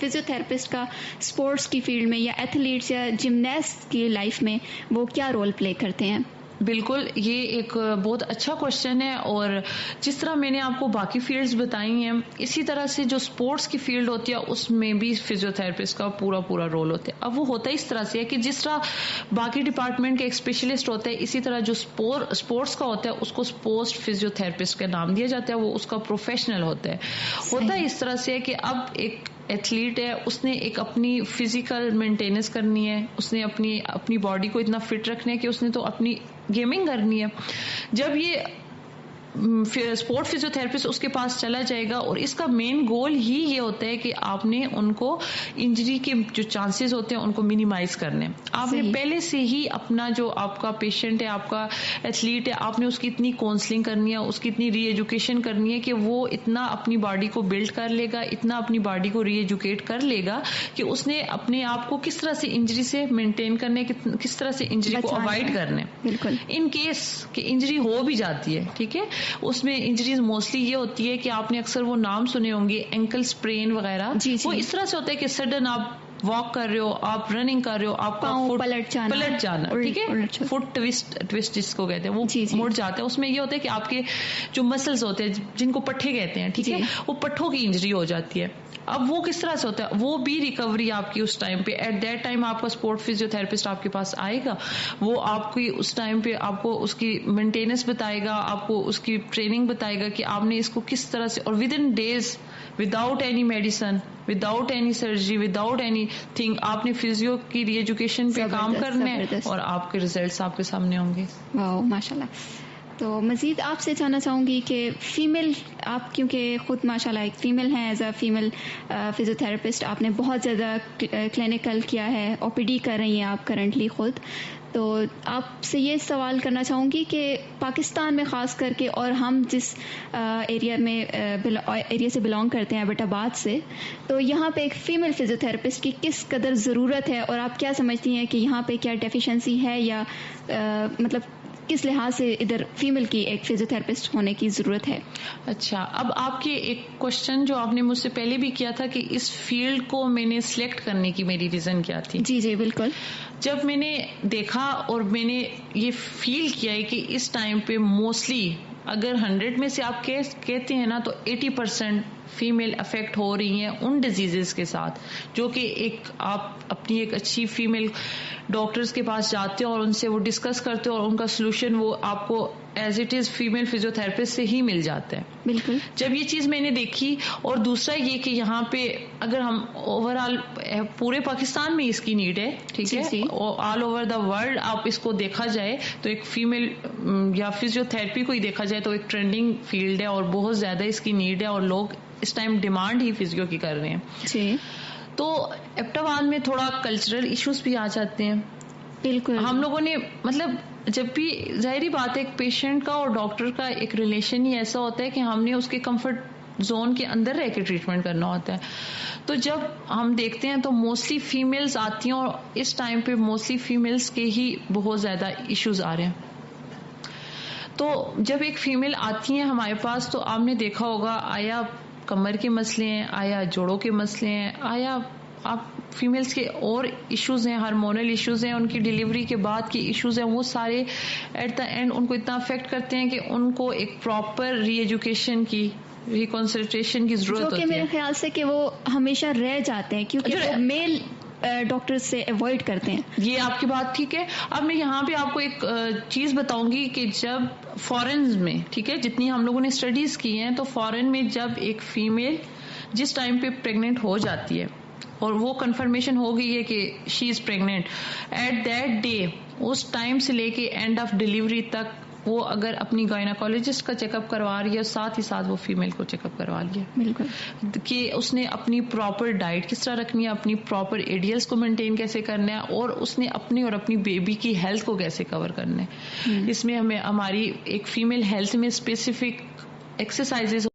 Physio therapist کا sports کی field میں یا ایتھلیٹس یا جمناسٹ کی لائف میں وہ کیا رول پلے کرتے ہیں؟ بالکل، یہ ایک بہت اچھا کوشچن ہے، اور جس طرح میں نے آپ کو باقی فیلڈز بتائی ہیں اسی طرح سے جو اسپورٹس کی فیلڈ ہوتی ہے اس میں بھی فزیو تھراپسٹ کا پورا رول ہوتا ہے. اب وہ ہوتا ہے اس طرح سے ہے کہ جس طرح باقی ڈپارٹمنٹ کے ایک اسپیشلسٹ ہوتا ہے اسی طرح جو اسپورٹس کا ہوتا ہے اس کو اسپورٹس فزیو تھراپسٹ کا نام دیا جاتا ہے، وہ اس کا پروفیشنل ہوتا ہے اس طرح سے ہے کہ اب ایک ایتھلیٹ ہے، اس نے ایک اپنی فزیکل مینٹیننس کرنی ہے، اس نے اپنی باڈی کو اتنا فٹ رکھنا ہے کہ اس نے تو اپنی گیمنگ کرنی ہے. جب یہ اسپورٹ فزیو تھراپسٹ اس کے پاس چلا جائے گا، اور اس کا مین گول ہی یہ ہوتا ہے کہ آپ نے ان کو انجری کے جو چانسز ہوتے ہیں ان کو منیمائز کرنے. آپ نے پہلے سے ہی اپنا جو آپ کا پیشنٹ ہے، آپ کا ایتھلیٹ ہے، آپ نے اس کی اتنی کاؤنسلنگ کرنی ہے، اس کی اتنی ری ایجوکیشن کرنی ہے کہ وہ اتنا اپنی باڈی کو بلڈ کر لے گا، اتنا اپنی باڈی کو ری ایجوکیٹ کر لے گا کہ اس نے اپنے آپ کو کس طرح سے انجری سے مینٹین کرنے، کس طرح سے انجری کو اوائڈ کرنے. بالکل ان کیس کہ انجری ہو بھی جاتی ہے، ٹھیک ہے، اس میں انجریز موسٹلی یہ ہوتی ہے کہ آپ نے اکثر وہ نام سنے ہوں گے، اینکل اسپرین وغیرہ. وہ اس طرح سے ہوتا ہے کہ سڈن آپ واک کر رہے ہو، آپ رننگ کر رہے ہو، آپ کا پلٹ جانا ٹھیک ہے، فٹ ٹوسٹ جس کو کہتے ہیں وہ مڑ جاتا ہے. اس میں یہ ہوتا ہے کہ آپ کے جو مسلز ہوتے ہیں جن کو پٹھے کہتے ہیں، ٹھیک ہے، وہ پٹھوں کی انجری ہو جاتی ہے. اب وہ کس طرح سے ہوتا ہے، وہ بھی ریکوری آپ کی اس ٹائم پہ ایٹ دیٹ ٹائم آپ کا اسپورٹ فزیو تھراپسٹ آپ کے پاس آئے گا، وہ آپ کی اس ٹائم پہ آپ کو اس کی مینٹیننس بتائے گا، آپ کو اس کی ٹریننگ بتائے گا کہ آپ نے اس کو کس طرح سے، اور within days without any medicine, without any surgery, without anything آپ نے فزیو کی ری ایجوکیشن پہ کام کرنا ہے اور آپ کے ریزلٹس آپ کے سامنے ہوں گے. واو ماشاء اللہ. تو مزید آپ سے جاننا چاہوں گی کہ فیمیل، آپ کیونکہ خود ماشاءاللہ ایک فیمیل ہیں، as a female physio therapist آپ نے بہت زیادہ کلینکل کیا ہے، او پی ڈی کر رہی ہیں آپ کرنٹلی خود، تو آپ سے یہ سوال کرنا چاہوں گی کہ پاکستان میں خاص کر کے، اور ہم جس ایریا سے بلانگ کرتے ہیں ایبٹ آباد سے، تو یہاں پہ ایک فیمیل فزیو تھراپسٹ کی کس قدر ضرورت ہے، اور آپ کیا سمجھتی ہیں کہ یہاں پہ کیا ڈیفیشنسی ہے، یا مطلب کس لحاظ سے ادھر فیمیل کی ایک فزیو تھراپسٹ ہونے کی ضرورت ہے؟ اچھا، اب آپ کے ایک کوشچن جو آپ نے مجھ سے پہلے بھی کیا تھا کہ اس فیلڈ کو میں نے سلیکٹ کرنے کی میری ریزن کیا تھی. جی بالکل. جب میں نے دیکھا اور میں نے یہ فیل کیا ہے کہ اس ٹائم پہ موسٹلی اگر 100 میں سے آپ کہتے ہیں نا تو 80% فیمیل افیکٹ ہو رہی ہیں ان ڈیزیزز کے ساتھ، جو کہ ایک آپ اپنی ایک اچھی فیمیل ڈاکٹرز کے پاس جاتے ہو اور ان سے وہ ڈسکس کرتے ہو اور ان کا سولوشن وہ آپ کو as it is female physio therapist سے ہی مل جاتا ہے. بالکل. جب یہ چیز میں نے دیکھی، اور دوسرا یہ کہ یہاں پہ اگر ہم اوور آل پورے پاکستان میں اس کی نیڈ ہے، ٹھیک ہے، آل اوور دا ورلڈ آپ اس کو دیکھا جائے تو ایک فیمیل یا فزیو تھراپی کو ہی دیکھا جائے تو ایک ٹرینڈنگ فیلڈ ہے اور بہت زیادہ اس کی نیڈ ہے، اور لوگ اس ٹائم ڈیمانڈ ہی فزیو کی کر رہے ہیں. جی. تو ایبٹاواد میں تھوڑا کلچرل ایشوز بھی آ جاتے ہیں. بالکل. ہم لوگوں نے مطلب جب بھی ظاہری بات ہے ایک پیشنٹ کا اور ڈاکٹر کا ایک ریلیشن ہی ایسا ہوتا ہے کہ ہم نے اس کے کمفرٹ زون کے اندر رہ کے ٹریٹمنٹ کرنا ہوتا ہے. تو جب ہم دیکھتے ہیں تو موسٹلی فیمیلز آتی ہیں، اور اس ٹائم پہ موسٹلی فیمیلز کے ہی بہت زیادہ ایشوز آ رہے ہیں. تو جب ایک فیمیل آتی ہیں ہمارے پاس تو آپ نے دیکھا ہوگا آیا کمر کے مسئلے ہیں، آیا جوڑوں کے مسئلے ہیں، آیا آپ فیمیلز کے اور ایشوز ہیں، ہارمونل ایشوز ہیں، ان کی ڈیلیوری کے بعد کی ایشوز ہیں، وہ سارے ایٹ دا اینڈ ان کو اتنا افیکٹ کرتے ہیں کہ ان کو ایک پراپر ری ایجوکیشن کی، ریکنسلٹیشن کی ضرورت ہوتی ہے. جو کہ میرے خیال سے کہ وہ ہمیشہ رہ جاتے ہیں کیونکہ وہ میل ڈاکٹر سے اوائڈ کرتے ہیں. یہ آپ کی بات ٹھیک ہے. اب میں یہاں پہ آپ کو ایک چیز بتاؤں گی کہ جب فارنز میں، ٹھیک ہے، جتنی ہم لوگوں نے اسٹڈیز کی ہیں، تو فارن میں جب ایک فیمیل جس ٹائم پہ پریگننٹ ہو جاتی ہے اور وہ کنفرمیشن ہو گئی ہے کہ she is pregnant, at that day اس ٹائم سے لے کے اینڈ آف ڈیلیوری تک وہ اگر اپنی گائناکولوجسٹ کا چیک اپ کروا رہی ہے، ساتھ ہی ساتھ وہ فیمیل کو چیک اپ کروا رہی ہے. بالکل. کہ اس نے اپنی پراپر ڈائٹ کس طرح رکھنی ہے، اپنی پراپر ایڈیلس کو مینٹین کیسے کرنا ہے، اور اس نے اپنی اور اپنی بیبی کی ہیلتھ کو کیسے کور کرنا ہے. اس میں ہماری ایک فیمیل ہیلتھ میں اسپیسیفک ایکسرسائزز